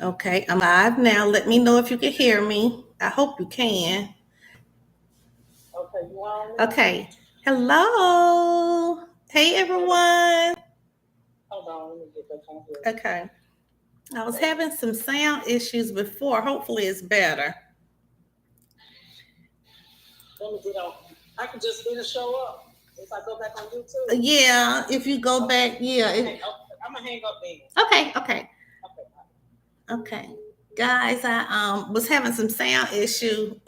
Okay, I'm live now. Let me know if you can hear me. I hope you can. Okay, you on? Okay. Hello. Hey, everyone. Hold on, let me get back on here. Okay. I was having some sound issues before. Hopefully, it's better. Let me get on. I can just get a show up if I go back on YouTube. Yeah, if you go back, yeah. Okay, I'm gonna hang up then. Okay, okay, Okay, okay. Guys, I was having some sound issue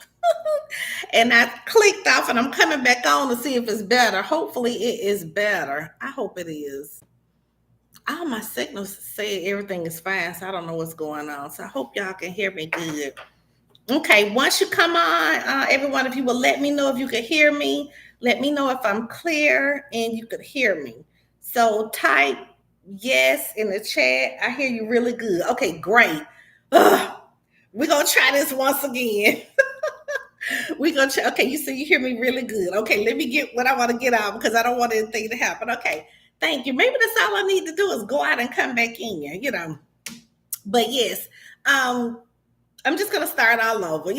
and I clicked off and I'm coming back on to see if it's better. Hopefully, it is better. I hope it is. All my signals say everything is fine, so I don't know what's going on. So I hope y'all can hear me good. Okay, once you come on, everyone, if you will let me know if you can hear me, let me know if I'm clear and you could hear me. So type yes in the chat. I hear you really good. Okay, great. Ugh, we're gonna try this once again. We're gonna try. Okay, you say you hear me really good. Okay, let me get what I want to get out because I don't want anything to happen. Okay, thank you. Maybe that's all I need to do is go out and come back in. But yes, I'm just gonna start all over.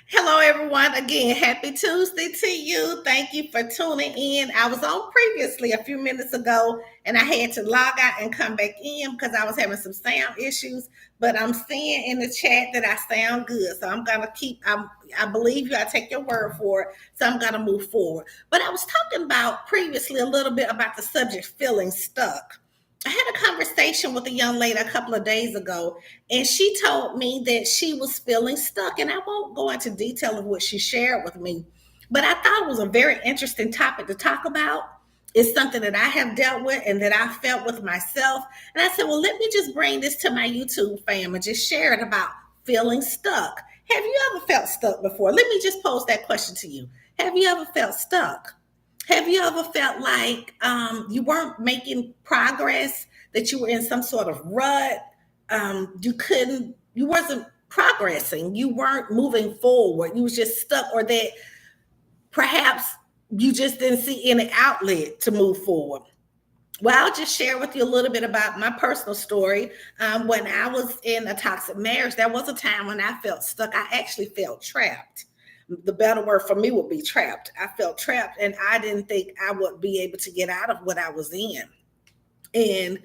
Hello, everyone. Again, happy Tuesday to you. Thank you for tuning in. I was on previously a few minutes ago, and I had to log out and come back in because I was having some sound issues. But I'm seeing in the chat that I sound good, so I'm gonna keep. I believe you. I take your word for it, so I'm gonna move forward. But I was talking about previously a little bit about the subject feeling stuck. I had a conversation with a young lady a couple of days ago, and she told me that she was feeling stuck. And I won't go into detail of what she shared with me, but I thought it was a very interesting topic to talk about. It's something that I have dealt with and that I felt with myself. And I said, well, let me just bring this to my YouTube fam and just share it about feeling stuck. Have you ever felt stuck before? Let me just pose that question to you. Have you ever felt stuck? Have you ever felt like you weren't making progress, that you were in some sort of rut? You wasn't progressing, you weren't moving forward, you was just stuck, or that perhaps you just didn't see any outlet to move forward. Well, I'll just share with you a little bit about my personal story. When I was in a toxic marriage, there was a time when I felt stuck. I actually felt trapped. The better word for me would be trapped. I felt trapped, and I didn't think I would be able to get out of what I was in. And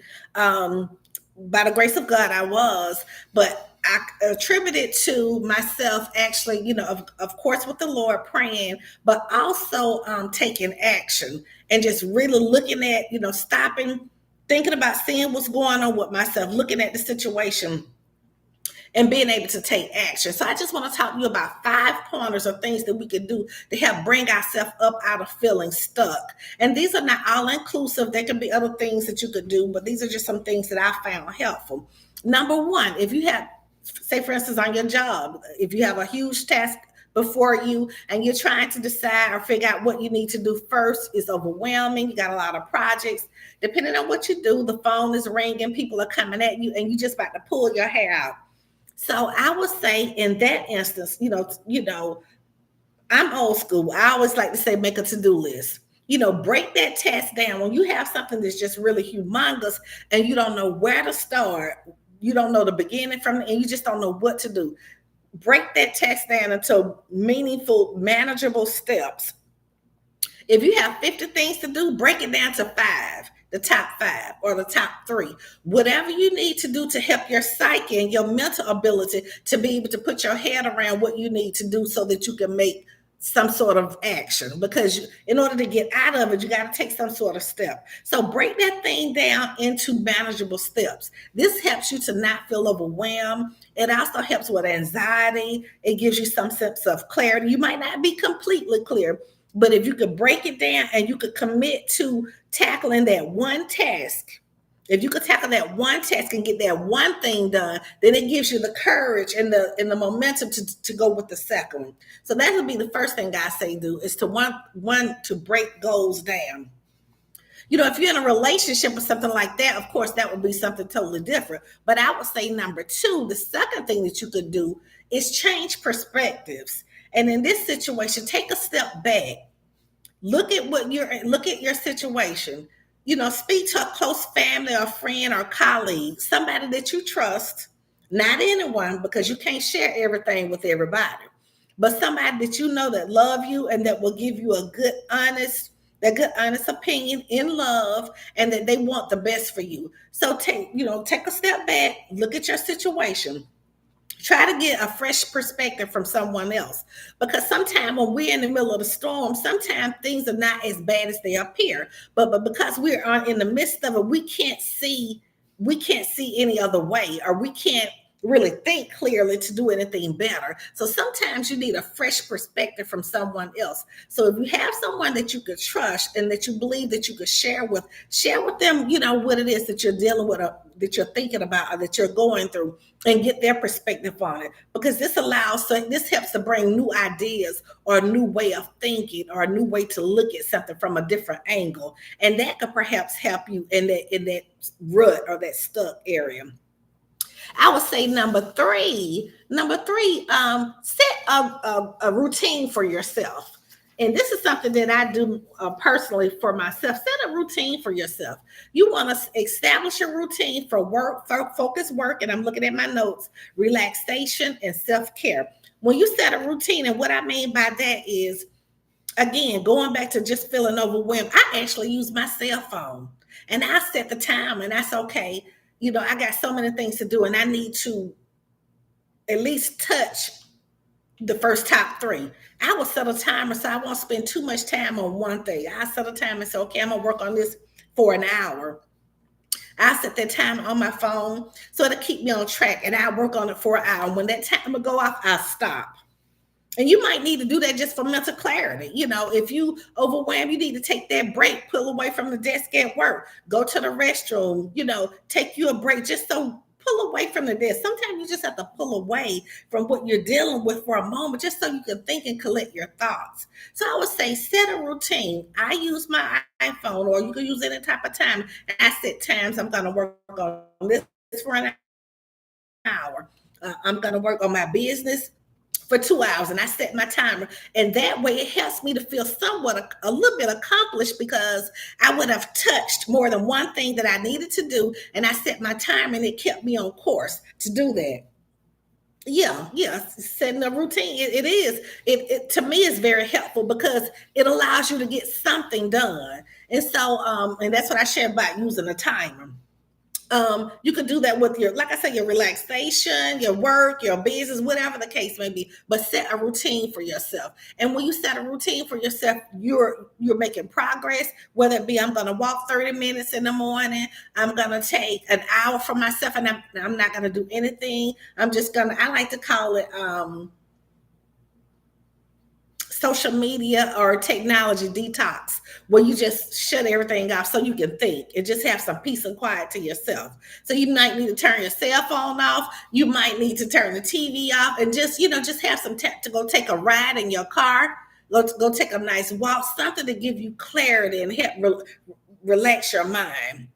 by the grace of God, I was, but I attribute it to myself actually, of course, with the Lord praying, but also taking action and just really looking at, stopping, thinking about seeing what's going on with myself, looking at the situation and being able to take action. So I just want to talk to you about 5 pointers of things that we can do to help bring ourselves up out of feeling stuck. And these are not all inclusive. There can be other things that you could do, but these are just some things that I found helpful. Number one, if you have, say for instance, on your job, if you have a huge task before you and you're trying to decide or figure out what you need to do first, it's overwhelming. You got a lot of projects. Depending on what you do, the phone is ringing, people are coming at you, and you just about to pull your hair out. So I would say in that instance, I'm old school. I always like to say make a to-do list. Break that task down. When you have something that's just really humongous and you don't know where to start, you don't know the beginning from the end, you just don't know what to do. Break that task down into meaningful, manageable steps. If you have 50 things to do, break it down to 5, the top 5 or the top 3. Whatever you need to do to help your psyche and your mental ability to be able to put your head around what you need to do so that you can make some sort of action, because in order to get out of it, you got to take some sort of step. So break that thing down into manageable steps. This helps you to not feel overwhelmed. It also helps with anxiety. It gives you some sense of clarity. You might not be completely clear, but if you could break it down and you could commit to tackling that one task, if you could tackle that one task and get that one thing done, then it gives you the courage and the momentum to go with the second one. So that would be the first thing I say do, is to one to break goals down. If you're in a relationship or something like that, of course, that would be something totally different. But I would say number 2, the second thing that you could do is change perspectives. And in this situation, take a step back. Look at your situation. speak to a close family or friend or colleague, somebody that you trust, not anyone, because you can't share everything with everybody, but somebody that you know that love you and that will give you a good honest opinion in love, and that they want the best for you. So take a step back, look at your situation, try to get a fresh perspective from someone else, because sometimes when we're in the middle of the storm, sometimes things are not as bad as they appear, but because we're in the midst of it, we can't see any other way, or we can't really think clearly to do anything better. So sometimes you need a fresh perspective from someone else. So if you have someone that you could trust and that you believe that you could share with them, what it is that you're dealing with, or that you're thinking about, or that you're going through, and get their perspective on it. Because this helps to bring new ideas, or a new way of thinking, or a new way to look at something from a different angle. And that could perhaps help you in that rut or that stuck area. I would say number three, set a routine for yourself. And this is something that I do personally for myself. Set a routine for yourself. You want to establish a routine for work, focus work, and I'm looking at my notes, relaxation, and self-care. When you set a routine, and what I mean by that is, again, going back to just feeling overwhelmed, I actually use my cell phone, and I set the time, and that's okay. I got so many things to do, and I need to at least touch the first top three. I will set a timer so I won't spend too much time on one thing. I set a timer and say, okay, I'm gonna work on this for an hour. I set that timer on my phone so it'll keep me on track, and I work on it for an hour. When that timer go off, I stop. And you might need to do that just for mental clarity. If you overwhelmed, you need to take that break, pull away from the desk at work, go to the restroom, take you a break, just so pull away from the desk. Sometimes you just have to pull away from what you're dealing with for a moment, just so you can think and collect your thoughts. So I would say set a routine. I use my iPhone, or you can use any type of time. And I set times. I'm going to work on this for an hour. I'm going to work on my business for 2 hours, and I set my timer. And that way it helps me to feel somewhat a little bit accomplished, because I would have touched more than one thing that I needed to do, and I set my time, and it kept me on course to do that. Yeah, setting a routine, it is, it to me is very helpful, because it allows you to get something done. And so and that's what I share about using a timer. You could do that with like I said, your relaxation, your work, your business, whatever the case may be, but set a routine for yourself. And when you set a routine for yourself, you're making progress, whether it be, I'm going to walk 30 minutes in the morning, I'm going to take an hour for myself, and I'm not going to do anything. I like to call it, social media or technology detox, where you just shut everything off so you can think and just have some peace and quiet to yourself. So you might need to turn your cell phone off. You might need to turn the TV off, and just have some time to go take a ride in your car. Go take a nice walk, something to give you clarity and help relax your mind.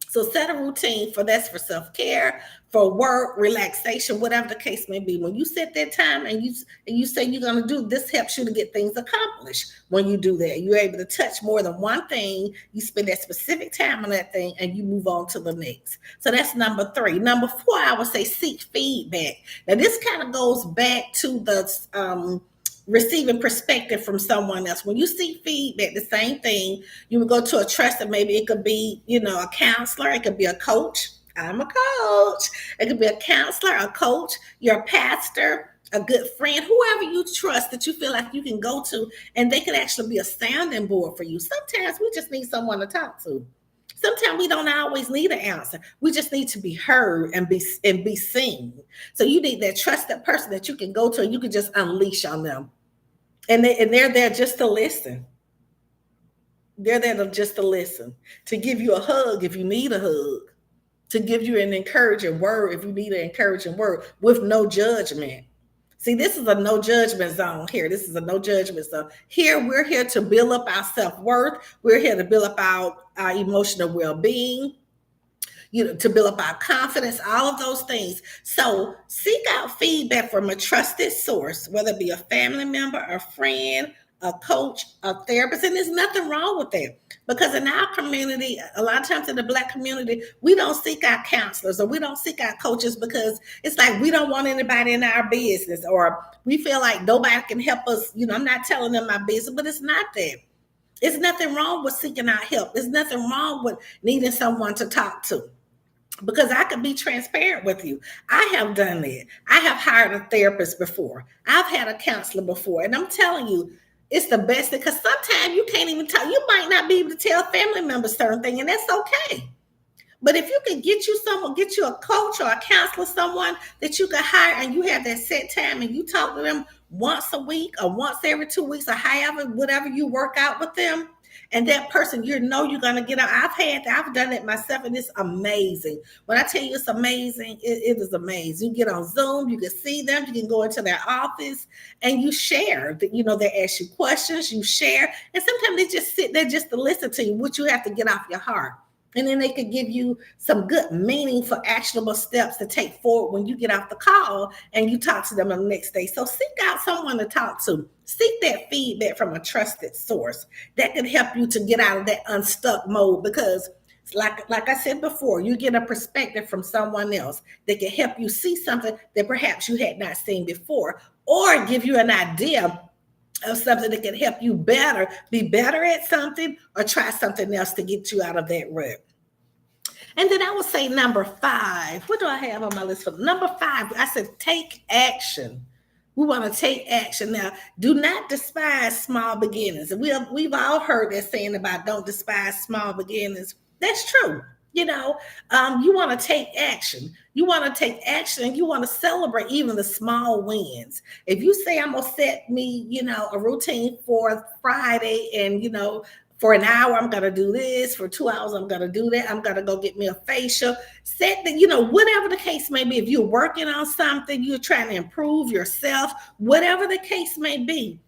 So set a routine for self-care, for work, relaxation, whatever the case may be. When you set that time, and you say you're going to do this, helps you to get things accomplished. When you do that, you're able to touch more than one thing. You spend that specific time on that thing, and you move on to the next. So that's number three. Number four, I would say seek feedback. Now this kind of goes back to the receiving perspective from someone else. When you seek feedback, the same thing. You would go to a trusted, maybe it could be, a counselor, it could be a coach. I'm a coach. It could be a counselor, a coach, your pastor, a good friend, whoever you trust that you feel like you can go to, and they can actually be a sounding board for you. Sometimes we just need someone to talk to. Sometimes we don't always need an answer. We just need to be heard and be seen. So you need that trusted person that you can go to, and you can just unleash on them. And they're there just to listen. They're there just to listen, to give you a hug if you need a hug, to give you an encouraging word if you need an encouraging word, with no judgment. See, this is a no judgment zone here. This is a no judgment zone. Here, we're here to build up our self-worth. We're here to build up our emotional well-being, to build up our confidence, all of those things. So seek out feedback from a trusted source, whether it be a family member, a friend, a coach, a therapist, and there's nothing wrong with that. Because in our community, a lot of times in the Black community, we don't seek out counselors or we don't seek out coaches because it's like we don't want anybody in our business, or we feel like nobody can help us. I'm not telling them my business, but it's not that. There's nothing wrong with seeking out help. There's nothing wrong with needing someone to talk to, because I could be transparent with you. I have done that. I have hired a therapist before. I've had a counselor before. And I'm telling you, it's the best, because sometimes you can't even tell. You might not be able to tell family members certain things, and that's okay. But if you can get you someone, get you a coach or a counselor, someone that you can hire, and you have that set time and you talk to them once a week or once every 2 weeks or however, whatever you work out with them, and that person, you're going to get out. I've done it myself, and it's amazing. When I tell you it's amazing, it is amazing. You get on Zoom, you can see them, you can go into their office and you share. They ask you questions, you share, and sometimes they just sit there just to listen to you, what you have to get off your heart. And then they could give you some good, meaningful, actionable steps to take forward when you get off the call and you talk to them the next day. So seek out someone to talk to. Seek that feedback from a trusted source that can help you to get out of that unstuck mode, because like I said before, you get a perspective from someone else that can help you see something that perhaps you had not seen before, or give you an idea of something that can help you be better at something, or try something else to get you out of that rut. And then I would say number 5. What do I have on my list for number 5? I said take action. We want to take action. Now, do not despise small beginnings. And we've all heard that saying about don't despise small beginnings. That's true. You want to take action. You want to take action, and you want to celebrate even the small wins. If you say, I'm going to set me, a routine for Friday, and, for an hour, I'm going to do this. For 2 hours, I'm going to do that. I'm going to go get me a facial. Set the, whatever the case may be. If you're working on something, you're trying to improve yourself, whatever the case may be,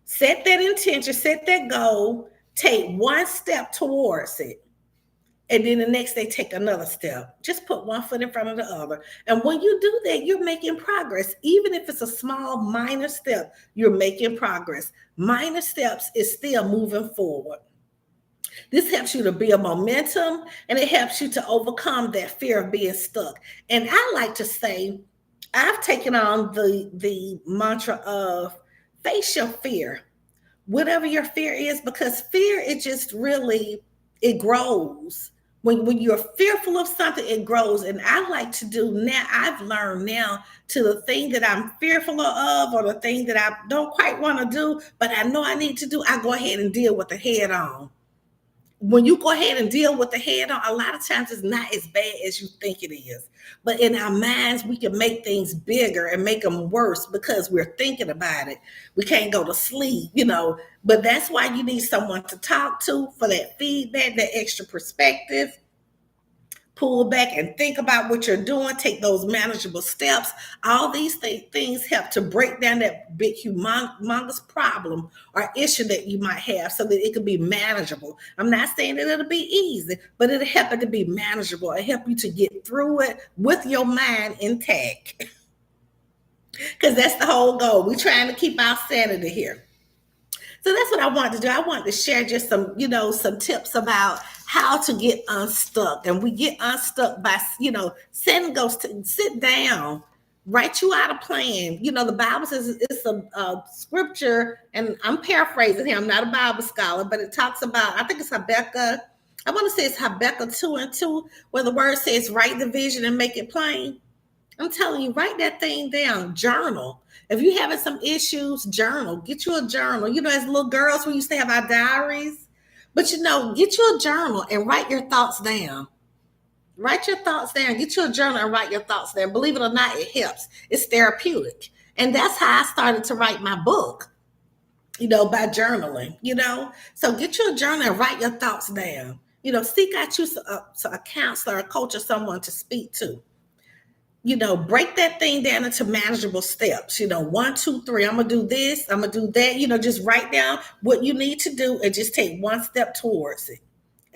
set that intention, set that goal, take one step towards it. And then the next day, take another step. Just put one foot in front of the other. And when you do that, you're making progress. Even if it's a small, minor step, you're making progress. Minor steps is still moving forward. This helps you to build momentum, and it helps you to overcome that fear of being stuck. And I like to say, I've taken on the mantra of face your fear, whatever your fear is, because fear, it just really, it grows. When you're fearful of something, it grows. And I like to do now, I've learned now, to the thing that I'm fearful of, or the thing that I don't quite want to do, but I know I need to do, I go ahead and deal with the head on. When you go ahead and deal with the head on, a lot of times it's not as bad as you think it is. But in our minds, we can make things bigger and make them worse because we're thinking about it. We can't go to sleep, but that's why you need someone to talk to for that feedback, that extra perspective. Pull back and think about what you're doing. Take those manageable steps. All these things help to break down that big, humongous problem or issue that you might have, so that it can be manageable. I'm not saying that it'll be easy, but it'll help it to be manageable and help you to get through it with your mind intact. Because that's the whole goal. We're trying to keep our sanity here. So that's what I want to do. I want to share just some tips about how to get unstuck. And we get unstuck by, sit down, write you out a plan. The Bible says, it's a scripture, and I'm paraphrasing here. I'm not a Bible scholar, but it talks about, I think it's Habakkuk. I want to say it's Habakkuk 2:2, where the word says, write the vision and make it plain. I'm telling you, write that thing down, journal. If you're having some issues, journal. Get you a journal. As little girls, we used to have our diaries. But, get you a journal and write your thoughts down. Write your thoughts down. Get you a journal and write your thoughts down. Believe it or not, it helps. It's therapeutic. And that's how I started to write my book, by journaling, So get you a journal and write your thoughts down. Seek out you a counselor, a coach, or someone to speak to. Break that thing down into manageable steps. 1, 2, 3, I'm going to do this. I'm going to do that. Just write down what you need to do and just take one step towards it.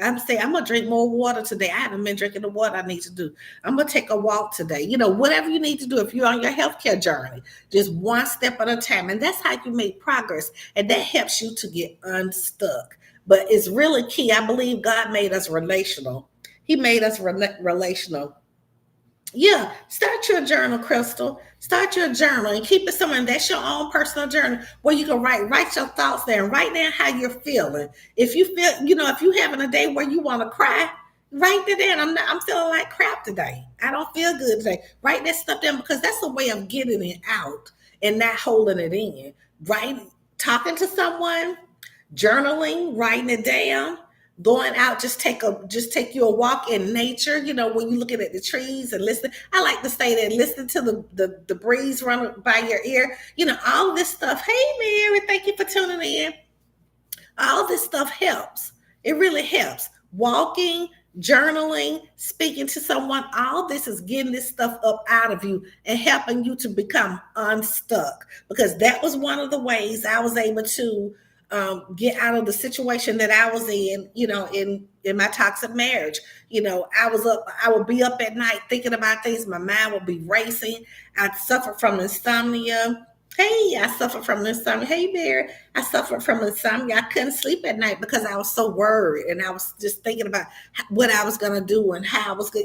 I'm saying I'm gonna drink more water today. I haven't been drinking the water I need to do. I'm gonna take a walk today. You know, whatever you need to do if you're on your healthcare journey, just one step at a time. And that's how you make progress. And that helps you to get unstuck. But it's really key. I believe God made us relational. He made us relational. Yeah, start your journal, Crystal. Start your journal and keep it somewhere. That's your own personal journal where you can write your thoughts there and write down how you're feeling. If you feel, if you're having a day where you want to cry, write that down. I'm feeling like crap today. I don't feel good today. Write that stuff down because that's a way of getting it out and not holding it in. Right? Talking to someone, journaling, writing it down, going out, just take you a walk in nature, when you're looking at the trees and listening. I like to say that, listen to the breeze run by your ear, all this stuff. Hey Mary, thank you for tuning in. All this stuff helps. It really helps. Walking, journaling, speaking to someone, all this is getting this stuff up out of you and helping you to become unstuck. Because that was one of the ways I was able to get out of the situation that I was in, in my toxic marriage. I would be up at night thinking about things. My mind would be racing. I'd suffer from insomnia. Hey, I suffered from insomnia. Hey, Bear, I suffered from insomnia. I couldn't sleep at night because I was so worried, and I was just thinking about what I was going to do and how I was going.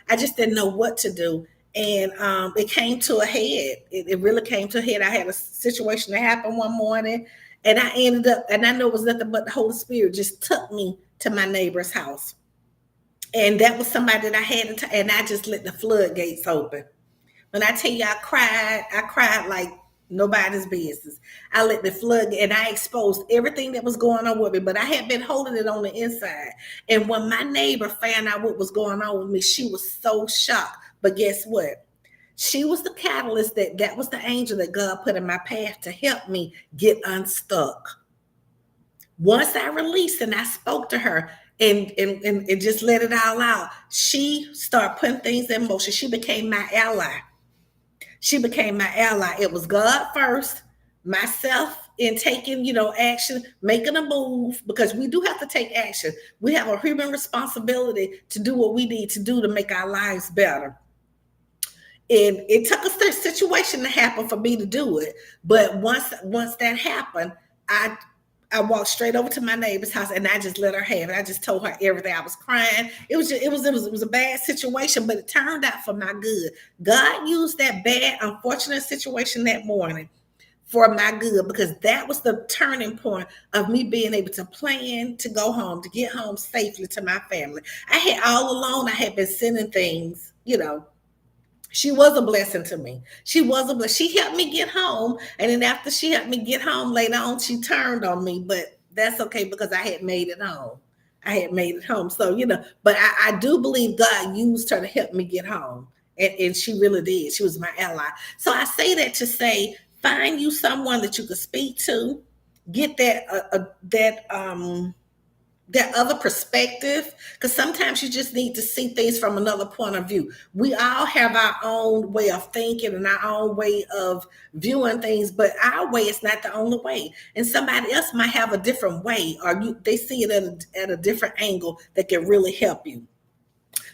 I just didn't know what to do, and it came to a head. It really came to a head. I had a situation that happened one morning, and I ended up, and I know it was nothing but the Holy Spirit just took me to my neighbor's house, and that was somebody that I had, and I just let the floodgates open. When I tell you I cried like nobody's business. I let the flood and I exposed everything that was going on with me, but I had been holding it on the inside. And when my neighbor found out what was going on with me, she was so shocked. But guess what? She was the catalyst that was the angel that God put in my path to help me get unstuck. Once I released and I spoke to her and just let it all out, she started putting things in motion. She became my ally. She became my ally. It was God first, myself in taking, action, making a move, because we do have to take action. We have a human responsibility to do what we need to do to make our lives better. And it took a situation to happen for me to do it. But once that happened, I walked straight over to my neighbor's house and I just let her have it. I just told her everything. I was crying. It was a bad situation, but it turned out for my good. God used that bad, unfortunate situation that morning for my good, because that was the turning point of me being able to plan to go home, to get home safely to my family. I had all along, I had been sending things, she was a blessing to me. She was a blessing. She helped me get home. And then after she helped me get home later on, she turned on me. But that's okay because I had made it home. I had made it home. So, but I do believe God used her to help me get home. And she really did. She was my ally. So I say that to say, find you someone that you could speak to, get that other perspective, because sometimes you just need to see things from another point of view. We all have our own way of thinking and our own way of viewing things, but our way is not the only way, and somebody else might have a different way, or they see it at a different angle that can really help you.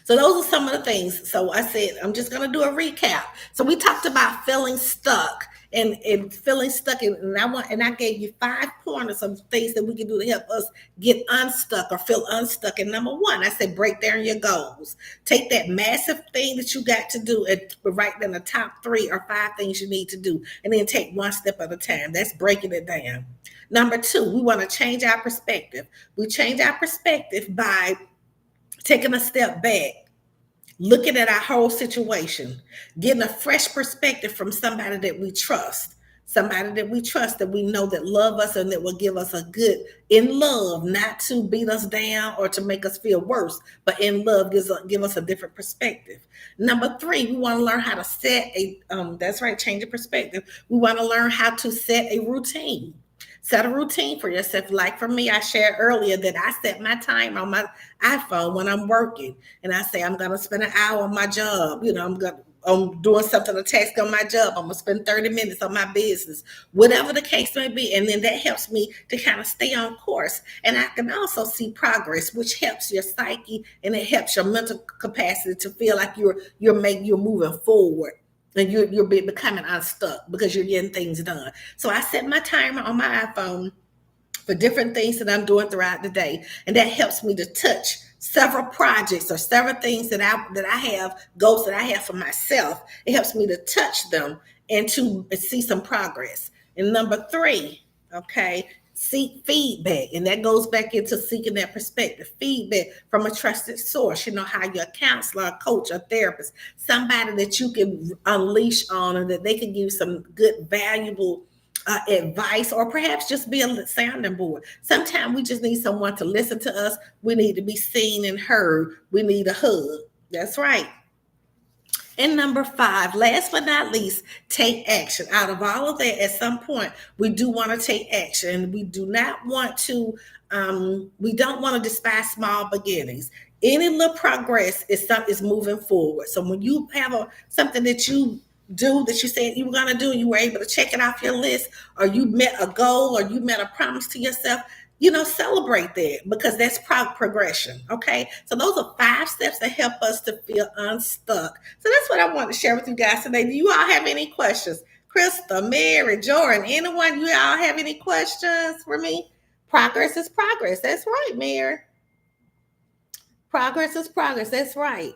So those are some of the things. So I said, I'm just going to do a recap. So we talked about feeling stuck and feeling stuck. And I gave you 5 pointers of things that we can do to help us get unstuck or feel unstuck. And number 1, I said, break down your goals. Take that massive thing that you got to do and write down the top 3 or 5 things you need to do. And then take one step at a time. That's breaking it down. Number 2, we want to change our perspective. We change our perspective by taking a step back, looking at our whole situation, getting a fresh perspective from somebody that we trust, that we know that love us and that will give us a good, in love, not to beat us down or to make us feel worse, but in love give us a different perspective. Number 3, we want to learn how to set that's right, change your perspective. We want to learn how to set a routine. Set a routine for yourself. Like for me, I shared earlier that I set my time on my iPhone when I'm working. And I say, I'm going to spend an hour on my job. I'm going to on doing something, a task on my job. I'm gonna spend 30 minutes on my business, whatever the case may be. And then that helps me to kind of stay on course. And I can also see progress, which helps your psyche and it helps your mental capacity to feel like you're moving forward and you're becoming unstuck because you're getting things done. So I set my timer on my iPhone for different things that I'm doing throughout the day. And that helps me to touch several projects or several things that I have, goals that I have for myself. It helps me to touch them and to see some progress. And number three, okay, seek feedback. And that goes back into seeking that perspective, feedback from a trusted source. You know, how you're a counselor, a coach, a therapist, somebody that you can unleash on and that they can give you some good, valuable advice, or perhaps just be a sounding board. Sometimes we just need someone to listen to us. We need to be seen and heard. We need a hug. That's right. And number five, last but not least, take action. Out of all of that, at some point, we do want to take action. We do not want to, we don't want to despise small beginnings. Any little progress is moving forward. So when you have something that you do that you said you were going to do, and you were able to check it off your list, or you met a goal, or you met a promise to yourself, celebrate that, because that's progression. Okay. So those are 5 steps that help us to feel unstuck. So that's what I want to share with you guys today. Do you all have any questions? Krista, Mary, Jordan, anyone, you all have any questions for me? Progress is progress. That's right, Mary. Progress is progress. That's right.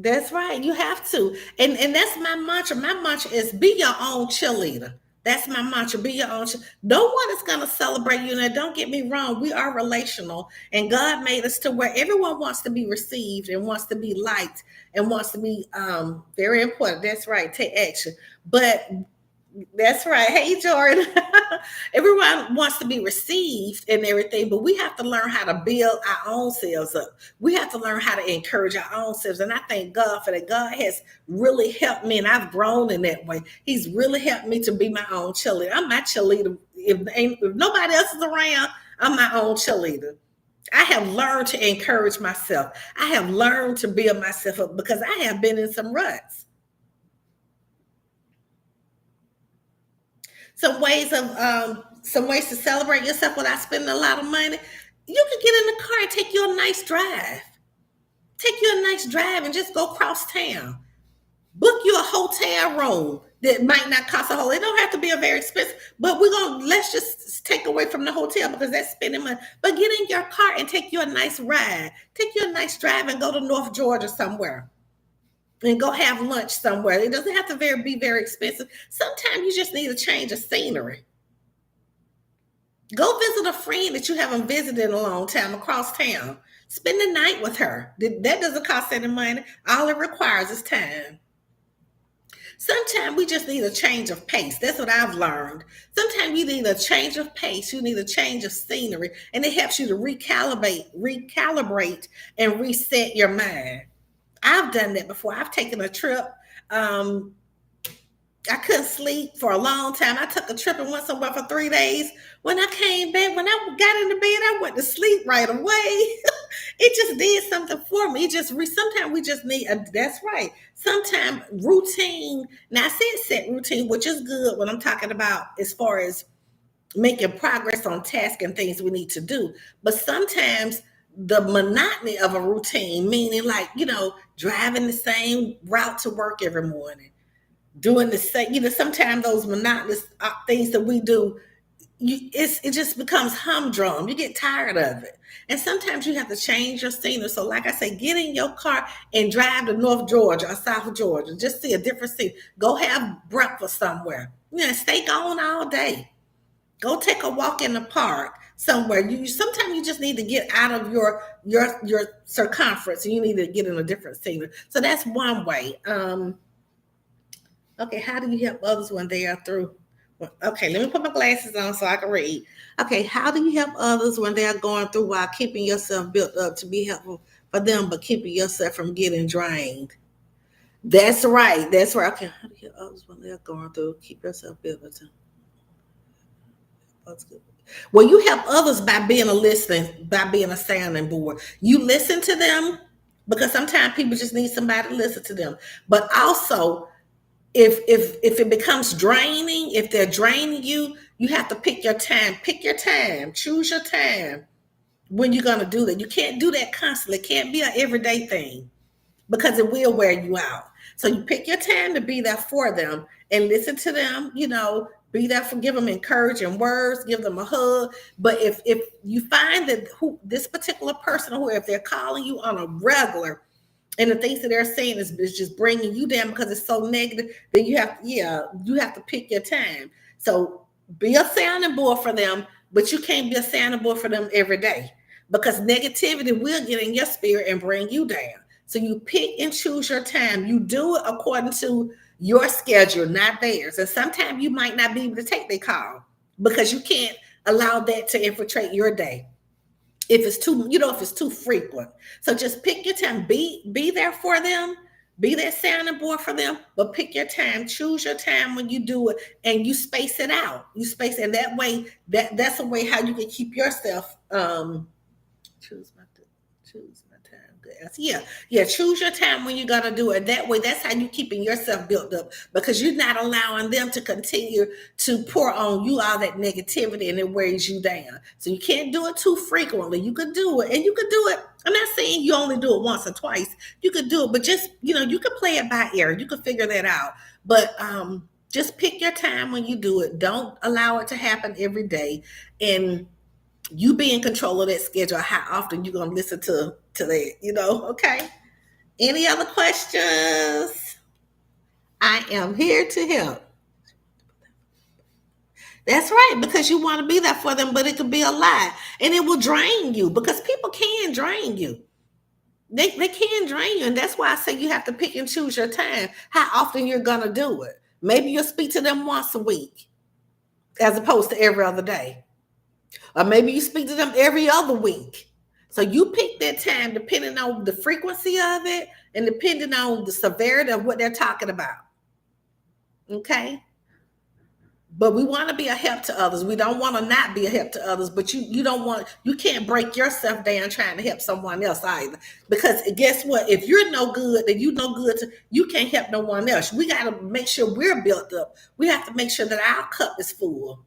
That's right. You have to. And that's my mantra. My mantra is be your own cheerleader. That's my mantra. Be your own. No one is going to celebrate you. Now, don't get me wrong. We are relational, and God made us to where everyone wants to be received and wants to be liked and wants to be very important. That's right. Take action. But that's right. Hey, Jordan. Everyone wants to be received and everything, but we have to learn how to build our own selves up. We have to learn how to encourage our own selves. And I thank God for that. God has really helped me, and I've grown in that way. He's really helped me to be my own cheerleader. I'm my cheerleader. If nobody else is around, I'm my own cheerleader. I have learned to encourage myself. I have learned to build myself up because I have been in some ruts. Some ways to celebrate yourself without spending a lot of money. You can get in the car and take you a nice drive. Take you a nice drive and just go cross town. Book you a hotel room that might not cost a whole. It don't have to be a very expensive, but let's just take away from the hotel because that's spending money. But get in your car and take you a nice ride. Take you a nice drive and go to North Georgia somewhere and go have lunch somewhere. It doesn't have to be very expensive. Sometimes you just need a change of scenery. Go visit a friend that you haven't visited in a long time across town. Spend the night with her. That doesn't cost any money. All it requires is time. Sometimes we just need a change of pace. That's what I've learned. Sometimes you need a change of pace. You need a change of scenery, and it helps you to recalibrate, and reset your mind. I've done that before. I've taken a trip. Um, I couldn't sleep for a long time. I took a trip and went somewhere for 3 days. When I came back, when I got into bed, I went to sleep right away. It just did something for me. Sometimes we just need that's right. Sometimes routine. Now I said set routine, which is good when I'm talking about as far as making progress on tasks and things we need to do. But sometimes the monotony of a routine, meaning like, driving the same route to work every morning, doing the same, sometimes those monotonous things that we do, it just becomes humdrum. You get tired of it. And sometimes you have to change your scenery. So like I say, get in your car and drive to North Georgia or South Georgia. Just see a different scene. Go have breakfast somewhere. Stay gone all day. Go take a walk in the park somewhere. Sometimes you just need to get out of your circumference, and you need to get in a different scenery. So that's one way. Okay, how do you help others when they are through? Okay, let me put my glasses on so I can read. Okay, how do you help others when they are going through while keeping yourself built up to be helpful for them, but keeping yourself from getting drained? That's right. That's right. Okay, how do you help others when they are going through? Keep yourself built up. That's good. Well, you help others by being a sounding board. You listen to them because sometimes people just need somebody to listen to them. But also, if it becomes draining, if they're draining you, you have to pick your time. Pick your time. Choose your time when you're gonna do that. You can't do that constantly. It can't be an everyday thing because it will wear you out. So you pick your time to be there for them and listen to them, be there for, give them encouraging words, give them a hug. But if you find that this particular person, or if they're calling you on a regular, and the things that they're saying is just bringing you down because it's so negative, then you have to pick your time. So be a sounding board for them, but you can't be a sounding board for them every day because negativity will get in your spirit and bring you down. So you pick and choose your time. You do it according to your schedule, not theirs. And sometimes you might not be able to take their call because you can't allow that to infiltrate your day if it's too frequent. So just pick your time. Be there for them. Be that sounding board for them, but pick your time. Choose your time when you do it, and you space it out. You space it that way. That's a way how you can keep yourself. Choose my time. Yeah. Choose your time when you gotta do it. That way, that's how you keeping yourself built up because you're not allowing them to continue to pour on you all that negativity and it wears you down. So you can't do it too frequently. You could do it, and you could do it. I'm not saying you only do it once or twice. You could do it, but just you could play it by ear. You could figure that out. But just pick your time when you do it. Don't allow it to happen every day, and you be in control of that schedule, how often you're going to listen to that, okay? Any other questions? I am here to help. That's right, because you want to be there for them, but it could be a lie. And it will drain you because people can drain you. They can drain you. And that's why I say you have to pick and choose your time, how often you're going to do it. Maybe you'll speak to them once a week as opposed to every other day. Or maybe you speak to them every other week. So you pick that time depending on the frequency of it and depending on the severity of what they're talking about. Okay? But we want to be a help to others. We don't want to not be a help to others, but you can't break yourself down trying to help someone else either. Because guess what? If you're no good, then you can't help no one else. We got to make sure we're built up. We have to make sure that our cup is full.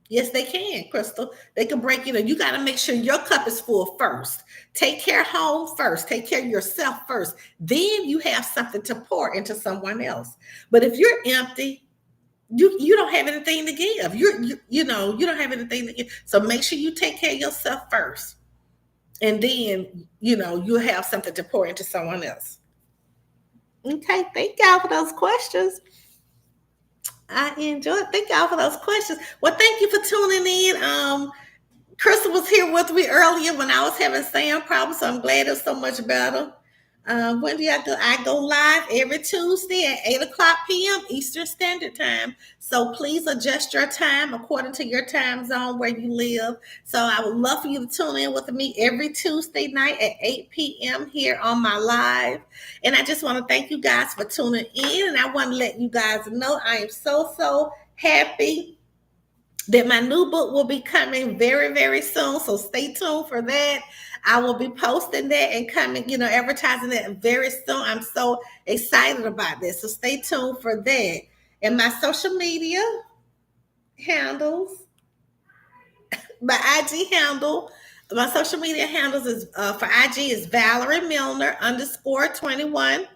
Yes, they can, Crystal. They can break it. You got to make sure your cup is full first. Take care of home first. Take care of yourself first. Then you have something to pour into someone else. But if you're empty, you don't have anything to give. You don't have anything to give. So make sure you take care of yourself first. And then, you'll have something to pour into someone else. Okay, thank y'all for those questions. I enjoyed. Thank y'all for those questions. Well, thank you for tuning in. Crystal was here with me earlier when I was having sound problems, so I'm glad it's so much better. When do I go? I go live every Tuesday at 8:00 p.m. Eastern Standard Time. So please adjust your time according to your time zone where you live. So I would love for you to tune in with me every Tuesday night at 8 p.m. here on my live. And I just want to thank you guys for tuning in. And I want to let you guys know I am so happy that my new book will be coming very, very soon. So stay tuned for that. I will be posting that and coming, advertising that very soon. I'm so excited about this. So stay tuned for that. And my social media handles, my IG handle, my social media handles is for IG is Valerie Milner _21.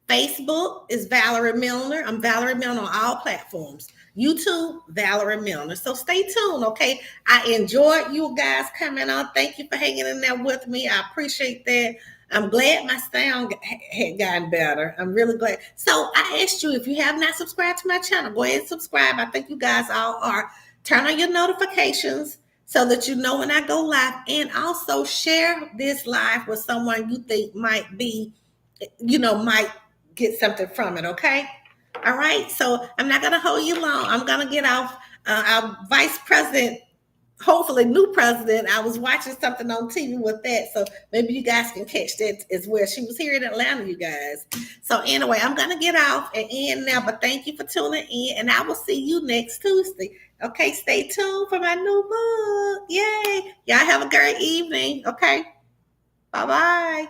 Facebook is Valerie Milner. I'm Valerie Milner on all platforms. YouTube, Valerie Milner. So stay tuned, okay? I enjoyed you guys coming on. Thank you for hanging in there with me. I appreciate that. I'm glad my sound had gotten better. I'm really glad. So I asked you, if you have not subscribed to my channel, go ahead and subscribe. I think you guys all are. Turn on your notifications so that you know when I go live. And also share this live with someone you think might get something from it, okay? All right, so I'm not going to hold you long. I'm going to get off. Our vice president, hopefully new president, I was watching something on TV with that, so maybe you guys can catch that as well. She was here in Atlanta, you guys. So anyway, I'm going to get off and end now, but thank you for tuning in, and I will see you next Tuesday. Okay, stay tuned for my new book. Yay. Y'all have a great evening, okay? Bye-bye.